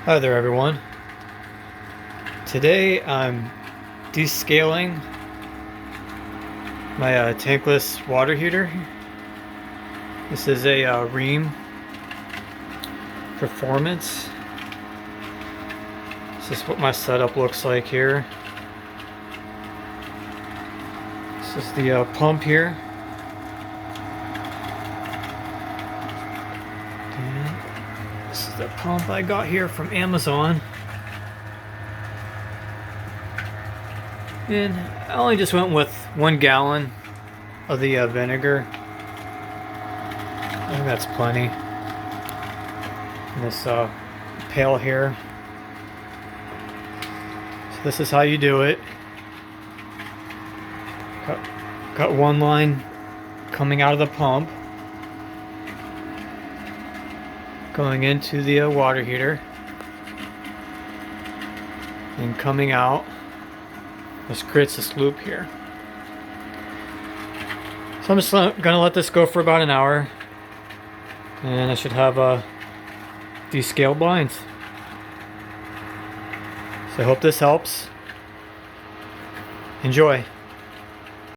Hi there everyone. Today I'm descaling my tankless water heater. This is a Rheem Performance. This is what my setup looks like here. This is the pump here. And this is the pump I got here from Amazon. And I only just went with 1 gallon of the vinegar. I think that's plenty. And this pail here. So this is how you do it. Got one line coming out of the pump, going into the water heater, and coming out. This creates this loop here. So I'm just gonna let this go for about an hour, and I should have descaled blinds. So I hope this helps. Enjoy.